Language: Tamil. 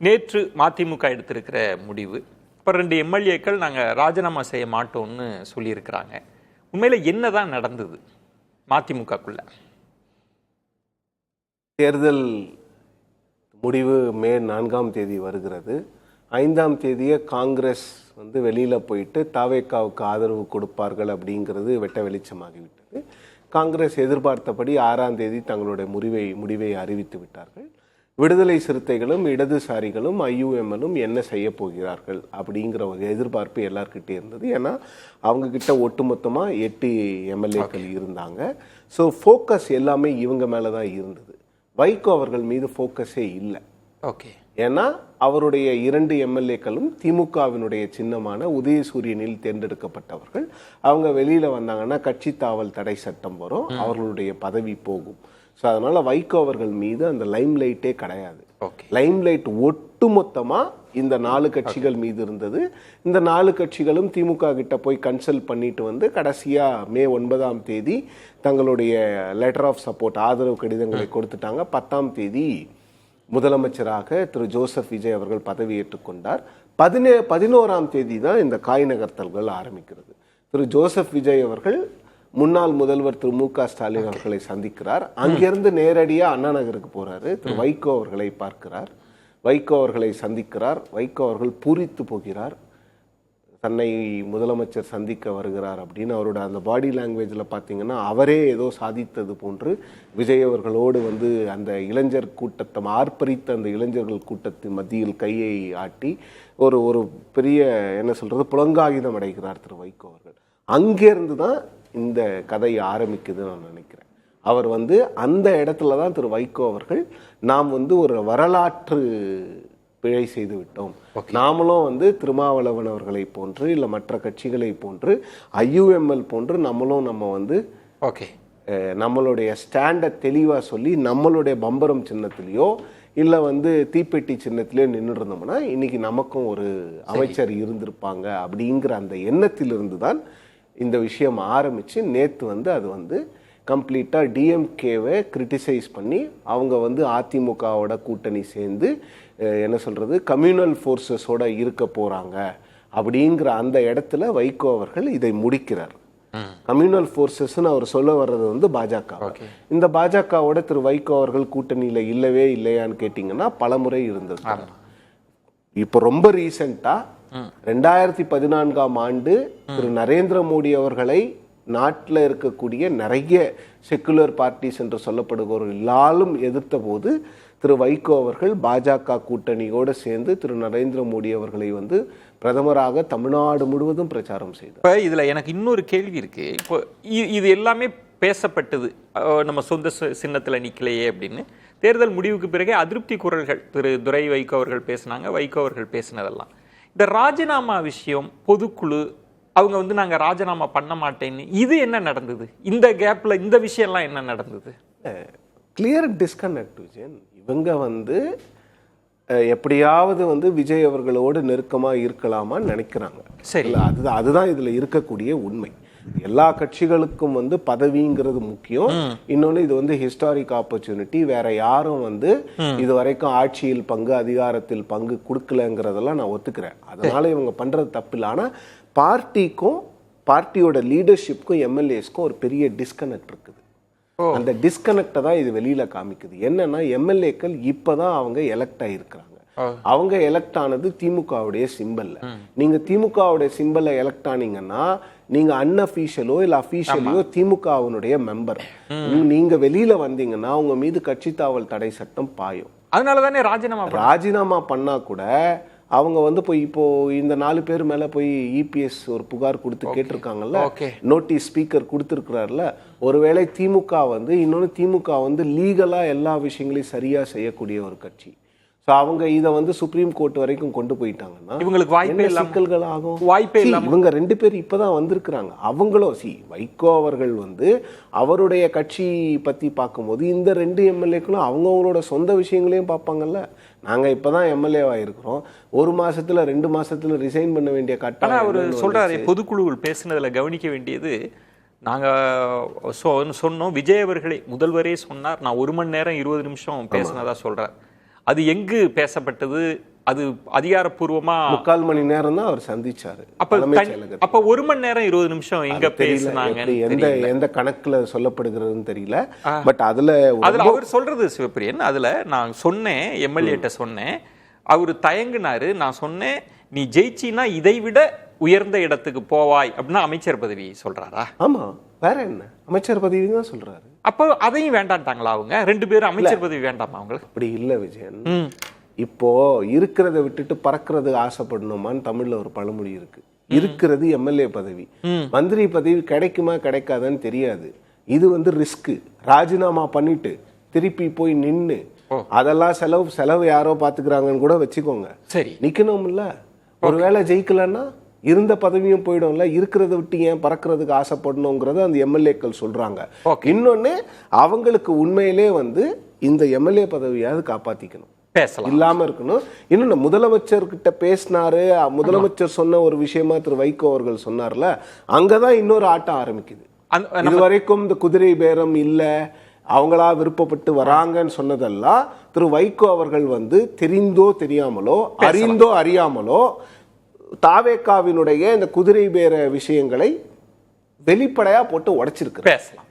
நேற்று மதிமுக எடுத்திருக்கிற முடிவு, இப்போ 2 எம்எல்ஏக்கள் நாங்கள் ராஜினாமா செய்ய மாட்டோம்னு சொல்லியிருக்கிறாங்க. உண்மையில என்னதான் நடந்தது மதிமுகக்குள்ள? தேர்தல் முடிவு மே 4ஆம் தேதி வருகிறது. 5ஆம் தேதியே காங்கிரஸ் வெளியில் போயிட்டு தாவேக்காவுக்கு ஆதரவு கொடுப்பார்கள் அப்படிங்கிறது வெட்ட வெளிச்சமாகிவிட்டது. காங்கிரஸ் எதிர்பார்த்தபடி 6ஆம் தேதி தங்களுடைய முடிவை அறிவித்து விட்டார்கள். விடுதலை சிறுத்தைகளும் இடதுசாரிகளும் ஐயுஎம்எலும் என்ன செய்ய போகிறார்கள் அப்படிங்கிற ஒரு எதிர்பார்ப்பு எல்லார்கிட்டே இருந்தது. ஏன்னா அவங்க கிட்ட ஒட்டுமொத்தமாக 8 எம்எல்ஏக்கள் இருந்தாங்க. ஸோ ஃபோக்கஸ் எல்லாமே இவங்க மேலே தான் இருந்தது. வைகோ அவர்கள் மீது ஃபோக்கஸே இல்லை. ஓகே. ஏன்னா அவருடைய 2 எம்எல்ஏக்களும் திமுகவினுடைய சின்னமான உதயசூரியனில் தேர்ந்தெடுக்கப்பட்டவர்கள். அவங்க வெளியில் வந்தாங்கன்னா கட்சி தாவல் தடை சட்டம் வரும், அவர்களுடைய பதவி போகும். ஸோ அதனால வைகோ அவர்கள் மீது அந்த லைம் லைட்டே கிடையாது. லைம் லைட் ஒட்டுமொத்தமாக இந்த 4 கட்சிகள் மீது இருந்தது. இந்த 4 கட்சிகளும் திமுக கிட்ட போய் கன்சல்ட் பண்ணிட்டு கடைசியாக மே 9ஆம் தேதி தங்களுடைய லெட்டர் ஆஃப் சப்போர்ட் ஆதரவு கடிதங்களை கொடுத்துட்டாங்க. 10ஆம் தேதி முதலமைச்சராக திரு ஜோசப் விஜய் அவர்கள் பதவியேற்றுக் கொண்டார். 11ஆம் தேதி தான் இந்த காய் நகர்த்தல்கள் ஆரம்பிக்கிறது. திரு ஜோசப் விஜய் அவர்கள் முன்னாள் முதல்வர் திரு மு.க. ஸ்டாலின் அவர்களை சந்திக்கிறார். அங்கிருந்து நேரடியாக அண்ணா நகருக்கு போறாரு. திரு வைகோ அவர்களை பார்க்கிறார். வைகோ அவர்களை சந்திக்கிறார். வைகோ அவர்கள் பூரித்து போகிறார். தன்னை முதலமைச்சர் சந்திக்க வருகிறார் அப்படின்னு அவரோட அந்த பாடி லாங்குவேஜில் பார்த்தீங்கன்னா அவரே ஏதோ சாதித்தது போன்று விஜய் அவர்களோடு அந்த இளைஞர் கூட்டத்தை ஆர்ப்பரித்த அந்த இளைஞர்கள் கூட்டத்தின் மத்தியில் கையை ஆட்டி ஒரு பெரிய என்ன சொல்றது புலங்காகிதம் அடைகிறார் திரு வைகோ அவர்கள். அங்கேருந்து தான் இந்த கதை ஆரம்பிக்குதுன்னு நான் நினைக்கிறேன். அவர் அந்த இடத்துல தான் திரு வைகோ அவர்கள் நாம் ஒரு வரலாற்று பிழை செய்து விட்டோம், நாமளும் திருமாவளவன் அவர்களை போன்று இல்லை மற்ற கட்சிகளை போன்று ஐயுஎம்எல் போன்று நம்மளும் நம்மளுடைய ஸ்டாண்டை தெளிவாக சொல்லி நம்மளுடைய பம்பரம் சின்னத்திலேயோ இல்லை தீப்பெட்டி சின்னத்திலேயோ நின்று இருந்தோம்னா இன்னைக்கு நமக்கும் ஒரு அமைச்சர் இருந்திருப்பாங்க அப்படிங்கிற அந்த எண்ணத்திலிருந்து தான் இந்த விஷயம் ஆரம்பித்து நேற்று அது கம்ப்ளீட்டாக டிஎம்கேவை கிரிட்டிசைஸ் பண்ணி அவங்க அதிமுகவோட கூட்டணி சேர்ந்து என்ன சொல்கிறது கம்யூனல் ஃபோர்ஸஸோட இருக்க போகிறாங்க அப்படிங்கிற அந்த இடத்துல வைகோ அவர்கள் இதை முடிக்கிறார். கம்யூனல் ஃபோர்ஸஸ்ன்னு அவர் சொல்ல வர்றது பாஜக. இந்த பாஜகவோட திரு வைகோ அவர்கள் கூட்டணியில் இல்லவே இல்லையான்னு கேட்டிங்கன்னா பலமுறை இருந்தது. இப்போ ரொம்ப ரீசெண்டாக 2014ஆம் ஆண்டு திரு நரேந்திர மோடி அவர்களை நாட்டில் இருக்கக்கூடிய நிறைய செக்குலர் பார்ட்டிஸ் என்று சொல்லப்படுகிறவர்கள் எல்லாரும் எதிர்த்த போது திரு வைகோ அவர்கள் பாஜக கூட்டணியோடு சேர்ந்து திரு நரேந்திர மோடி அவர்களை பிரதமராக தமிழ்நாடு முழுவதும் பிரச்சாரம் செய்தார். இப்போ இதில் எனக்கு இன்னொரு கேள்வி இருக்கு. இப்போ இது எல்லாமே பேசப்பட்டது, நம்ம சொந்த சின்னத்தில் நிற்கலையே அப்படின்னு. தேர்தல் முடிவுக்கு பிறகு அதிருப்தி குரல்கள் திரு துரை வைகோ அவர்கள் பேசினாங்க, வைகோ அவர்கள் பேசினதெல்லாம். இந்த ராஜினாமா விஷயம், பொதுக்குழு அவங்க நாங்கள் ராஜினாமா பண்ண மாட்டேன்னு, இது என்ன நடந்தது? இந்த கேப்ல இந்த விஷயம்லாம் என்ன நடந்தது? Clear disconnect Vijayan. இவங்க எப்படியாவது விஜய் அவர்களோடு நெருக்கமாக இருக்கலாமான்னு நினைக்கிறாங்க. சரி, அதுதான் இதுல இருக்கக்கூடிய உண்மை. எல்லா கட்சிகளுக்கும் பதவிங்கிறது முக்கியம். இன்னொன்னு இது ஹிஸ்டாரிக் ஆப்பர்ச்சுனிட்டி. வேற யாரும் இது வரைக்கும் ஆட்சியில் பங்கு அதிகாரத்தில் பங்கு கொடுக்கலங்கிறதெல்லாம் நான் ஒத்துக்கிறேன். அதனால இவங்க பண்றது தப்பு இல்லை. ஆனா பார்ட்டிக்கும் பார்ட்டியோட லீடர்ஷிப்க்கும் எம்எல்ஏஸ்க்கும் ஒரு பெரிய டிஸ்கனெக்ட் இருக்குது. அந்த டிஸ்கனெக்டை தான் இது வெளியில காமிக்குது. என்னன்னா எம்எல்ஏக்கள் இப்பதான் அவங்க எலெக்ட் ஆகிருக்கிறாங்க. அவங்க எலெக்ட் ஆனது திமுகவுடைய சிம்பல்ல. நீங்க திமுகவுடைய சிம்பல்ல எலெக்ட் ஆனீங்கன்னா நீங்க அன்அஃபீஷியலோ இல்ல அஃபீஷியலோ திமுகவினுடைய மெம்பர். நீங்க வெளியில வந்தீங்கன்னா உங்க மீது கட்சி தாவல் தடை சட்டம் பாயும். அதனாலதானே ராஜினாமா பண்ணா கூட அவங்க போய் இப்போ இந்த 4 பேர் மேல போய் இபிஎஸ் ஒரு புகார் கொடுத்து கேட்டிருக்காங்கல்ல, நோட்டீஸ் ஸ்பீக்கர் கொடுத்துருக்கிறார்ல. ஒருவேளை திமுக இன்னொன்னு திமுக லீகலா எல்லா விஷயங்களையும் சரியா செய்யக்கூடிய ஒரு கட்சி. ஸோ அவங்க இதை சுப்ரீம் கோர்ட் வரைக்கும் கொண்டு போயிட்டாங்கன்னா இவங்களுக்கு வாய்ப்பே சிக்கல்கள் ஆகும். வாய்ப்பே இல்லாம இவங்க 2 பேர் இப்பதான் வந்திருக்கிறாங்க. அவங்களும் வைகோ அவர்கள் அவருடைய கட்சி பத்தி பார்க்கும்போது இந்த 2 எம்எல்ஏக்களும் அவங்களோட சொந்த விஷயங்களையும் பார்ப்பாங்கல்ல. நாங்க இப்பதான் எம்எல்ஏவா இருக்கிறோம், 1 மாசத்துல 2 மாசத்துல ரிசைன் பண்ண வேண்டிய கட்டாயம். அவர் சொல்றாரு, பொதுக்குழுவில் பேசினதுல கவனிக்க வேண்டியது, நாங்கள் சொன்னோம், விஜய் அவர்களே முதல்வரே சொன்னார், நான் 1 மணி நேரம் 20 நிமிஷம் பேசினதா சொல்றார். அது எங்கு பேசப்பட்டது, அது அதிகாரப்பூர்வமா 3/4 மணி நேரம் தான் அவர் சந்திச்சாரு அப்ப தலைமைச் தனி- செயலகத்துல. அப்ப 1 மணி நேரம் 20 நிமிஷம் எங்க தெரியல, பேசுனாங்க எப்படி, எந்த கணக்குல சொல்லப்படுகிறதுன்னு தெரியல. பட் அதுல அதுல அவர் சொல்றது சிவப்பிரியன், அதுல நான் சொன்னேன், எம்எல்ஏட்ட சொன்னேன், அவரு தயங்குனாரு. நான் சொன்னேன், நீ ஜெயிச்சினா இதை விட உயர்ந்த இடத்துக்கு போவாய் அப்படின்னா அமைச்சர் பதவி சொல்றாரா? ஆமா, வேற என்ன, அமைச்சர் பதவி தான் சொல்றாரு. அப்போ அதையும் வேண்டான்ட்டாங்களா அவங்க 2 பேரும்? அமைச்சர் பதவி வேண்டாமா அவங்களுக்கு? அப்படி இல்ல விஜயன். இப்போ இருக்கிறத விட்டுட்டு பறக்கிறது ஆசைப்படணுமான்னு தமிழ்ல ஒரு பழமொழி இருக்கு. இருக்கிறது எம்எல்ஏ பதவி, மந்திரி பதவி கிடைக்குமா கிடைக்காதான்னு தெரியாது. இது ரிஸ்க். ராஜினாமா பண்ணிட்டு திருப்பி போய் நின்னு அதெல்லாம் செலவு யாரோ பாத்துக்கிறாங்கன்னு கூட வச்சுக்கோங்க. சரி, நிக்கணும்ல. ஒருவேளை ஜெயிக்கலன்னா இருந்த பதவியும் போயிடும்ல. இருக்கிறத விட்டு ஏன் பறக்கிறதுக்கு ஆசைப்படணுங்கிறத அந்த எம்எல்ஏக்கள் சொல்றாங்க. இன்னொன்னு, அவங்களுக்கு உண்மையிலே இந்த எம்எல்ஏ பதவியாவது காப்பாத்திக்கணும், பேசலாம், இல்லாம இருக்கணும். இன்னொன்னு, முதலமைச்சர்கிட்ட பேசினாரு, முதலமைச்சர் சொன்ன ஒரு விஷயமா திரு வைகோ அவர்கள் சொன்னார்ல, அங்கதான் இன்னொரு ஆட்டம் ஆரம்பிக்குது. இதுவரைக்கும் இந்த குதிரை பேரம் இல்ல, அவங்களா விருப்பப்பட்டு வராங்கன்னு சொன்னதெல்லாம் திரு வைகோ அவர்கள் தெரிந்தோ தெரியாமலோ அறிந்தோ அறியாமலோ தாவேக்காவினுடைய இந்த குதிரை பேர விஷயங்களை வெளிப்படையா போட்டு உடைச்சிருக்கு. பேசலாம்.